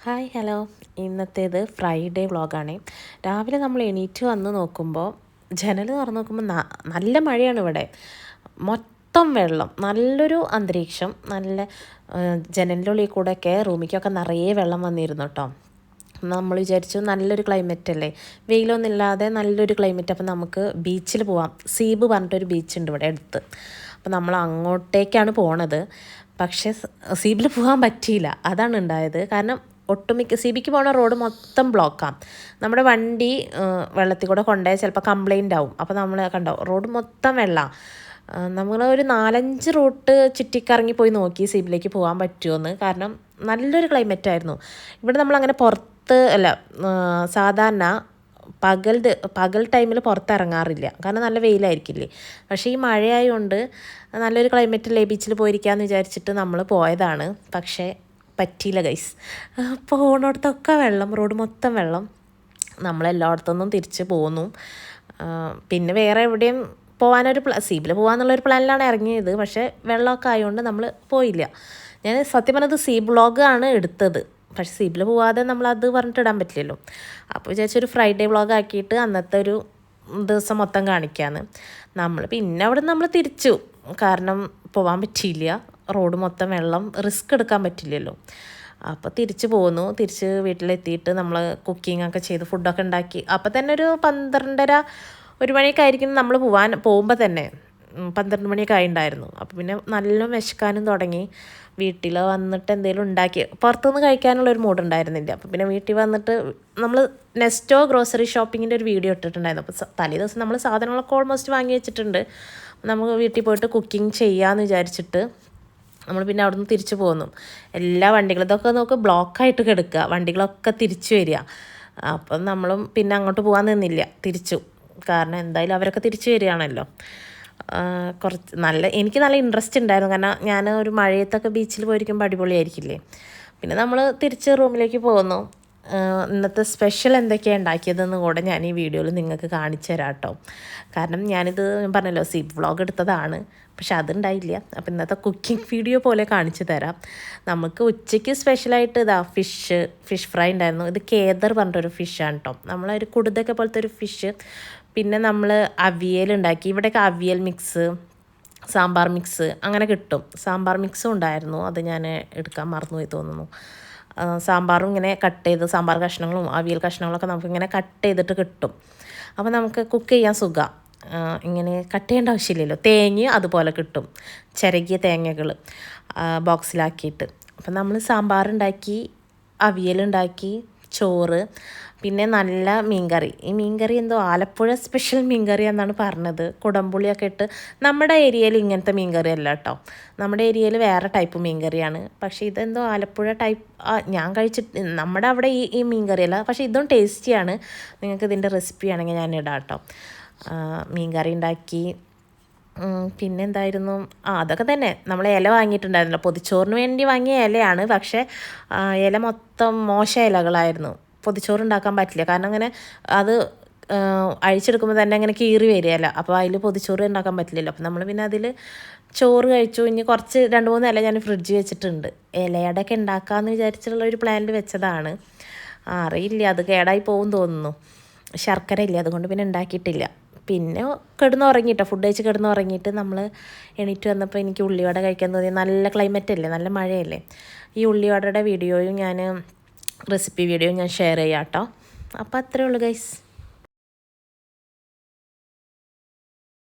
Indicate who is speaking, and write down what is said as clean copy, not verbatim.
Speaker 1: Hi hello, ഇന്നത്തേത് Friday വ്ളോഗാണ്. രാവിലെ നമ്മൾ എണീറ്റ് വന്ന് നോക്കുമ്പോൾ ജനൽ തുറന്ന് നോക്കുമ്പോൾ നല്ല മഴയാണ് ഇവിടെ. മൊത്തം വെള്ളം, നല്ലൊരു അന്തരീക്ഷം, നല്ല ജനലിൻ്റെ ഉള്ളിൽ കൂടെയൊക്കെ റൂമിലേക്കൊക്കെ നിറയെ വെള്ളം വന്നിരുന്നു കേട്ടോ. നമ്മൾ വിചാരിച്ചു നല്ലൊരു ക്ലൈമറ്റ് അല്ലേ, വെയിലൊന്നും ഇല്ലാതെ നല്ലൊരു ക്ലൈമറ്റ്. അപ്പോൾ നമുക്ക് ബീച്ചിൽ പോവാം. സീബ് പറഞ്ഞിട്ടൊരു ബീച്ചുണ്ട് ഇവിടെ അടുത്ത്. അപ്പോൾ നമ്മൾ അങ്ങോട്ടേക്കാണ് പോണത്. പക്ഷേ സീബിൽ പോകാൻ പറ്റിയില്ല, അതാണ് ഉണ്ടായത്. കാരണം ഒട്ടുമിക്ക സി ബിക്ക് പോകുന്ന റോഡ് മൊത്തം ബ്ലോക്കാണ്. നമ്മുടെ വണ്ടി വെള്ളത്തിൽ കൂടെ കൊണ്ടുപോയാൽ ചിലപ്പോൾ കംപ്ലൈൻ്റ് ആവും. അപ്പോൾ നമ്മൾ കണ്ടോ, റോഡ് മൊത്തം വെള്ളമാണ്. നമ്മൾ ഒരു 4-5 റൂട്ട് ചുറ്റിക്കറങ്ങി പോയി നോക്കി സി ബിലേക്ക് പോകാൻ പറ്റുമെന്ന്. കാരണം നല്ലൊരു ക്ലൈമറ്റ് ആയിരുന്നു ഇവിടെ. നമ്മളങ്ങനെ പുറത്ത് അല്ല, സാധാരണ പകൽ ടൈമിൽ പുറത്തിറങ്ങാറില്ല, കാരണം നല്ല വെയിലായിരിക്കില്ലേ. പക്ഷേ ഈ മഴയായതുകൊണ്ട് നല്ലൊരു ക്ലൈമറ്റല്ലേ, ബീച്ചിൽ പോയിരിക്കാമെന്ന് വിചാരിച്ചിട്ട് നമ്മൾ പോയതാണ്. പക്ഷേ പറ്റിയില്ല ഗൈസ്. പോകണോടത്തൊക്കെ വെള്ളം, റോഡ് മൊത്തം വെള്ളം. നമ്മളെല്ലായിടത്തുനിന്നും തിരിച്ച് പോന്നു. പിന്നെ വേറെ എവിടെയും പോകാനൊരു സീബിൽ പോകാമെന്നുള്ളൊരു പ്ലാനിലാണ് ഇറങ്ങിയത്. പക്ഷേ വെള്ളമൊക്കെ ആയതുകൊണ്ട് നമ്മൾ പോയില്ല. ഞാൻ സത്യം പറഞ്ഞത് സീ വ്ളോഗാണ് എടുത്തത്, പക്ഷേ സീബിൽ പോവാതെ നമ്മളത് പറഞ്ഞിട്ട് ഇടാൻ പറ്റില്ലല്ലോ. അപ്പോൾ വിചാരിച്ചൊരു ഫ്രൈഡേ വ്ളോഗ് ആക്കിയിട്ട് അന്നത്തെ ഒരു ദിവസം മൊത്തം കാണിക്കാമെന്ന്. നമ്മൾ പിന്നെ അവിടെ നമ്മൾ തിരിച്ചു, കാരണം പോകാൻ പറ്റിയില്ല, റോഡ് മൊത്തം വെള്ളം, റിസ്ക് എടുക്കാൻ പറ്റില്ലല്ലോ. അപ്പോൾ തിരിച്ച് പോന്നു. തിരിച്ച് വീട്ടിലെത്തിയിട്ട് നമ്മൾ കുക്കിങ്ങൊക്കെ ചെയ്ത് ഫുഡൊക്കെ ഉണ്ടാക്കി. അപ്പോൾ തന്നെ ഒരു 12:30-1 മണിയൊക്കെ ആയിരിക്കും നമ്മൾ പോകുമ്പോൾ തന്നെ. 12 മണിയൊക്കെ ആയിട്ടുണ്ടായിരുന്നു. അപ്പോൾ പിന്നെ നല്ല വിശക്കാനും തുടങ്ങി. വീട്ടിൽ വന്നിട്ട് എന്തെങ്കിലും ഉണ്ടാക്കി, പുറത്തുനിന്ന് കഴിക്കാനുള്ളൊരു മൂഡ് ഉണ്ടായിരുന്നില്ല. അപ്പോൾ പിന്നെ വീട്ടിൽ വന്നിട്ട് നമ്മൾ നെസ്റ്റോ ഗ്രോസറി ഷോപ്പിങ്ങിൻ്റെ ഒരു വീഡിയോ ഇട്ടിട്ടുണ്ടായിരുന്നു. അപ്പോൾ തലേ ദിവസം നമ്മൾ സാധനങ്ങളൊക്കെ ഓൾമോസ്റ്റ് വാങ്ങി വെച്ചിട്ടുണ്ട്. നമുക്ക് വീട്ടിൽ പോയിട്ട് കുക്കിംഗ് ചെയ്യാമെന്ന് വിചാരിച്ചിട്ട് നമ്മൾ പിന്നെ അവിടെ നിന്ന് തിരിച്ചു പോന്നു. എല്ലാ വണ്ടികളും ഇതൊക്കെ നോക്ക് ബ്ലോക്കായിട്ട് കിടക്കുക, വണ്ടികളൊക്കെ തിരിച്ചു വരിക. അപ്പം നമ്മളും പിന്നെ അങ്ങോട്ട് പോകാൻ നിന്നില്ല, തിരിച്ചു. കാരണം എന്തായാലും അവരൊക്കെ തിരിച്ചു വരികയാണല്ലോ. എനിക്ക് നല്ല ഇൻട്രസ്റ്റ് ഉണ്ടായിരുന്നു, കാരണം ഞാൻ ഒരു മഴയത്തൊക്കെ ബീച്ചിൽ പോയിരിക്കുമ്പോൾ അടിപൊളിയായിരിക്കില്ലേ. പിന്നെ നമ്മൾ തിരിച്ച് റൂമിലേക്ക് പോകുന്നു. ഇന്നത്തെ സ്പെഷ്യൽ എന്തൊക്കെയാണ് ഉണ്ടാക്കിയതെന്ന് കൂടെ ഞാൻ ഈ വീഡിയോയിൽ നിങ്ങൾക്ക് കാണിച്ചു തരാം കേട്ടോ. കാരണം ഞാൻ പറഞ്ഞല്ലോ, വ്ളോഗ് എടുത്തതാണ്, പക്ഷെ അതുണ്ടായില്ല. അപ്പോൾ ഇന്നത്തെ കുക്കിംഗ് വീഡിയോ പോലെ കാണിച്ചു തരാം. നമുക്ക് ഉച്ചയ്ക്ക് സ്പെഷ്യലായിട്ട് ഫിഷ് ഫ്രൈ ഉണ്ടായിരുന്നു. ഇത് കേദർ പറഞ്ഞിട്ടൊരു ഫിഷാണ് കേട്ടോ, നമ്മളൊരു കുടുതൊക്കെ പോലത്തെ ഒരു ഫിഷ്. പിന്നെ നമ്മൾ അവിയലുണ്ടാക്കി. ഇവിടെയൊക്കെ അവിയൽ മിക്സ്, സാമ്പാർ മിക്സ് അങ്ങനെ കിട്ടും. സാമ്പാർ മിക്സും ഉണ്ടായിരുന്നു, അത് ഞാൻ എടുക്കാൻ മറന്നുപോയി തോന്നുന്നു. സാമ്പാറും ഇങ്ങനെ കട്ട് ചെയ്ത്, സാമ്പാർ കഷ്ണങ്ങളും അവിയൽ കഷ്ണങ്ങളൊക്കെ നമുക്കിങ്ങനെ കട്ട് ചെയ്തിട്ട് കിട്ടും. അപ്പോൾ നമുക്ക് കുക്ക് ചെയ്യാൻ സുഖമാണ്. ഇങ്ങനെ കട്ട് ചെയ്യേണ്ട ആവശ്യമില്ലല്ലോ. തേങ്ങ അതുപോലെ കിട്ടും, ചിരകിയ തേങ്ങകൾ ബോക്സിലാക്കിയിട്ട്. അപ്പം നമ്മൾ സാമ്പാറുണ്ടാക്കി, അവിയലുണ്ടാക്കി, ചോറ്, പിന്നെ നല്ല മീൻകറി. ഈ മീൻകറി എന്തോ ആലപ്പുഴ സ്പെഷ്യൽ മീൻകറി എന്നാണ് പറഞ്ഞത്. കുടംപുളിയൊക്കെ ഇട്ട്. നമ്മുടെ ഏരിയയിൽ ഇങ്ങനത്തെ മീൻകറി അല്ല കേട്ടോ, നമ്മുടെ ഏരിയയിൽ വേറെ ടൈപ്പ് മീൻകറിയാണ്. പക്ഷേ ഇതെന്തോ ആലപ്പുഴ ടൈപ്പ് ഞാൻ കഴിച്ചിട്ട്, നമ്മുടെ അവിടെ ഈ മീൻകറിയല്ല, പക്ഷേ ഇതും ടേസ്റ്റിയാണ്. നിങ്ങൾക്ക് ഇതിൻ്റെ റെസിപ്പി ആണെങ്കിൽ ഞാൻ ഇടാം കേട്ടോ. മീൻകറി ഉണ്ടാക്കി. പിന്നെ എന്തായിരുന്നു, അതൊക്കെ തന്നെ. നമ്മൾ ഇല വാങ്ങിയിട്ടുണ്ടായിരുന്നല്ലോ, പൊതിച്ചോറിന് വേണ്ടി വാങ്ങിയ ഇലയാണ്. പക്ഷേ ഇല മൊത്തം മോശം ഇലകളായിരുന്നു. പൊതിച്ചോറ് ഉണ്ടാക്കാൻ പറ്റില്ല, കാരണം അങ്ങനെ അത് അഴിച്ചെടുക്കുമ്പോൾ തന്നെ അങ്ങനെ കീറി വരികയല്ല. അപ്പോൾ അതിൽ പൊതിച്ചോറ് ഉണ്ടാക്കാൻ പറ്റില്ലല്ലോ. അപ്പോൾ നമ്മൾ പിന്നെ അതിൽ ചോറ് കഴിച്ചു. ഇനി കുറച്ച് 2-3 ഇല ഞാൻ ഫ്രിഡ്ജിൽ വെച്ചിട്ടുണ്ട്. ഇലയുടെയൊക്കെ ഉണ്ടാക്കാമെന്ന് വിചാരിച്ചിട്ടുള്ള ഒരു പ്ലാനിൽ വെച്ചതാണ്. അറിയില്ല, അത് കേടായി പോകും തോന്നുന്നു. ശർക്കര ഇല്ല, അതുകൊണ്ട് പിന്നെ ഉണ്ടാക്കിയിട്ടില്ല. പിന്നെ കിടന്നുറങ്ങിയിട്ടോ, ഫുഡ് കഴിച്ച് കിടന്നുറങ്ങിയിട്ട് നമ്മൾ എണീറ്റ് വന്നപ്പോൾ എനിക്ക് ഉള്ളിവട കഴിക്കാൻ തോന്നി. നല്ല ക്ലൈമറ്റ് അല്ലേ, നല്ല മഴയല്ലേ. ഈ ഉള്ളിവടയുടെ വീഡിയോയും റെസിപ്പി വീഡിയോയും ഞാൻ ഷെയർ ചെയ്യാം കേട്ടോ. അപ്പോൾ അത്രയേ ഉള്ളൂ ഗൈസ്.